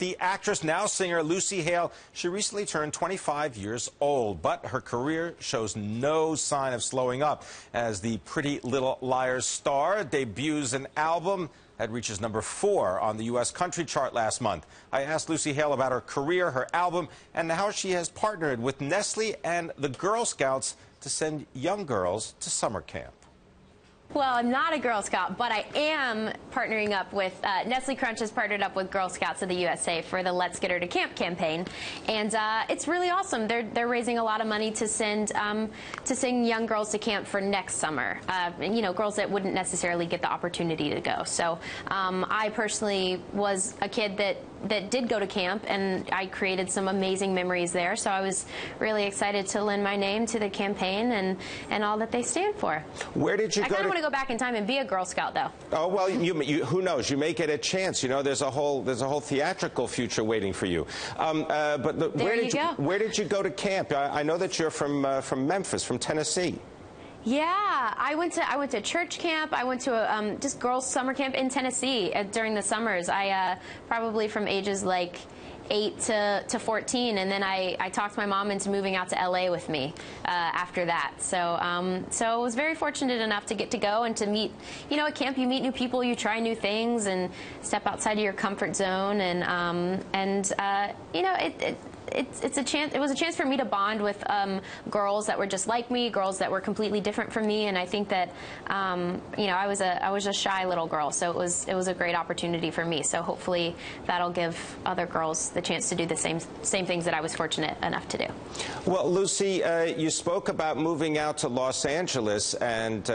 The actress, now singer Lucy Hale, she recently turned 25 years old, but her career shows no sign of slowing up as the Pretty Little Liars star debuts an album that reaches #4 on the U.S. country chart last month. I asked Lucy Hale about her career, her album, and how she has partnered with Nestle and the Girl Scouts to send young girls to summer camp. Well, I'm not a Girl Scout, but I am partnering up with Nestle Crunch has partnered up with Girl Scouts of the USA for the Let's Get Her to Camp campaign, and it's really awesome. They're raising a lot of money to send young girls to camp for next summer. And, you know, girls that wouldn't necessarily get the opportunity to go. So I personally was a kid that did go to camp, and I created some amazing memories there. So I was really excited to lend my name to the campaign and all that they stand for. Where did you go? I kind of want to go back in time and be a Girl Scout, though. Oh well, who knows? You may get a chance. You know, there's a whole theatrical future waiting for you. Where did you go to camp? I know that you're from Memphis, from Tennessee. Yeah, I went to church camp. I went to a just girls' summer camp in Tennessee during the summers. I probably from ages like 8 to 14, and then I talked my mom into moving out to LA with me after that. So so I was very fortunate enough to get to go and to meet, you know, at camp you meet new people, you try new things, and step outside of your comfort zone, and you know, it's a chance. It was a chance for me to bond with girls that were just like me, girls that were completely different from me, and I think that you know, I was a shy little girl, so it was a great opportunity for me. So hopefully that'll give other girls the chance to do the same things that I was fortunate enough to do. Well, Lucy, you spoke about moving out to Los Angeles and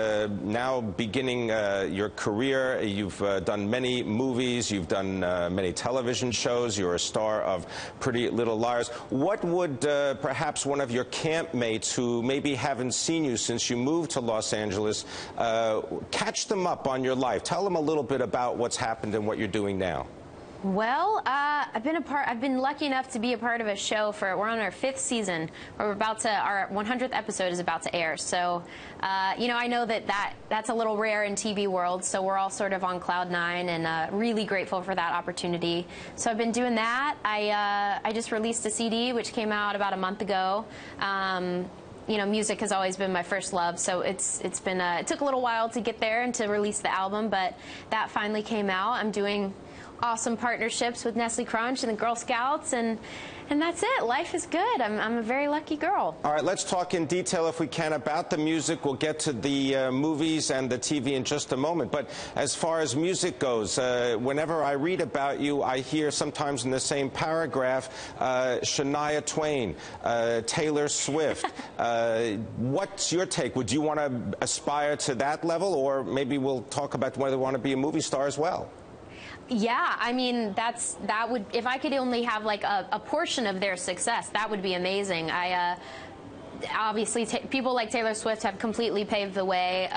now beginning your career. You've done many movies, you've done many television shows. You're a star of Pretty Little Liars. What would perhaps one of your campmates who maybe haven't seen you since you moved to Los Angeles, catch them up on your life? Tell them a little bit about what's happened and what you're doing now. Well, I've been lucky enough to be a part of a show we're on our 5th season. Our 100th episode is about to air. So, you know, I know that's a little rare in TV world. So we're all sort of on cloud 9 and really grateful for that opportunity. So I've been doing that. I just released a CD which came out about a month ago. You know, music has always been my first love, so it took a little while to get there and to release the album, but that finally came out. I'm doing awesome partnerships with Nestle Crunch and the Girl Scouts, and that's it. Life is good. I'm a very lucky girl. All right, let's talk in detail, if we can, about the music. We'll get to the movies and the TV in just a moment. But as far as music goes, whenever I read about you, I hear sometimes in the same paragraph Shania Twain, Taylor Swift. What's your take? Would you want to aspire to that level, or maybe we'll talk about whether you want to be a movie star as well? Yeah, I mean, that would, if I could only have like a portion of their success, that would be amazing. Obviously, people like Taylor Swift have completely paved the way.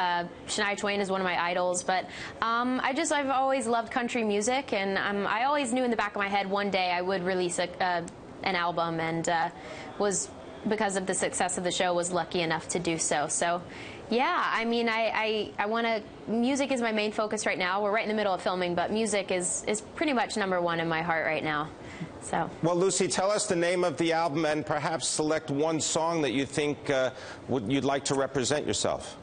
Shania Twain is one of my idols, but I've always loved country music, and I always knew in the back of my head one day I would release an album, and was, because of the success of the show, was lucky enough to do so. So, yeah, I mean, I want to. Music is my main focus right now. We're right in the middle of filming, but music is pretty much #1 in my heart right now. So. Well, Lucy, tell us the name of the album and perhaps select one song that you think you'd like to represent yourself.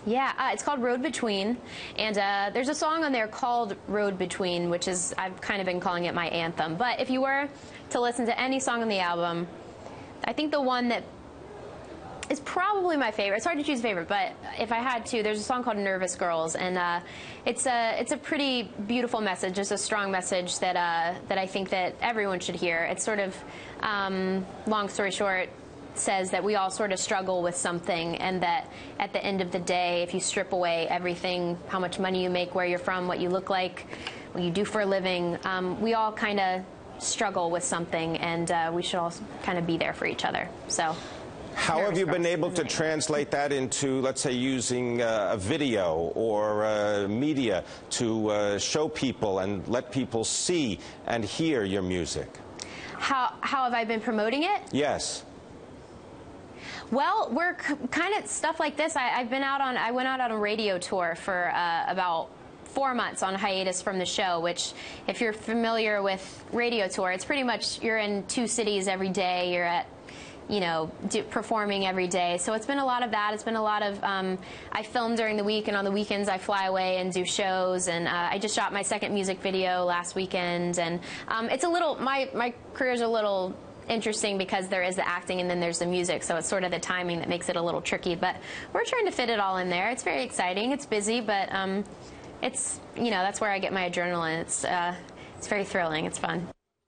Yeah, it's called Road Between, and there's a song on there called Road Between, which is, I've kind of been calling it my anthem. But if you were to listen to any song on the album, I think the one that is probably my favorite. It's hard to choose a favorite, but if I had to, there's a song called Nervous Girls, and it's a pretty beautiful message. It's a strong message that I think that everyone should hear. It's sort of, long story short, says that we all sort of struggle with something, and that at the end of the day, if you strip away everything, how much money you make, where you're from, what you look like, what you do for a living, we all kind of struggle with something, and we should all kind of be there for each other. So. How have you been able to translate that into, let's say, using a video or media to show people and let people see and hear your music? How have I been promoting it? Yes. Well, we're kind of stuff like this. I went out on a radio tour for about 4 months on hiatus from the show, which, if you're familiar with radio tour, it's pretty much you're in 2 cities every day. You're at, you know, performing every day. So it's been a lot of that. It's been a lot of, I film during the week, and on the weekends I fly away and do shows. And I just shot my 2nd music video last weekend. And it's a little, my career's a little interesting because there is the acting and then there's the music. So it's sort of the timing that makes it a little tricky. But we're trying to fit it all in there. It's very exciting. It's busy, but it's, you know, that's where I get my adrenaline. It's very thrilling. It's fun.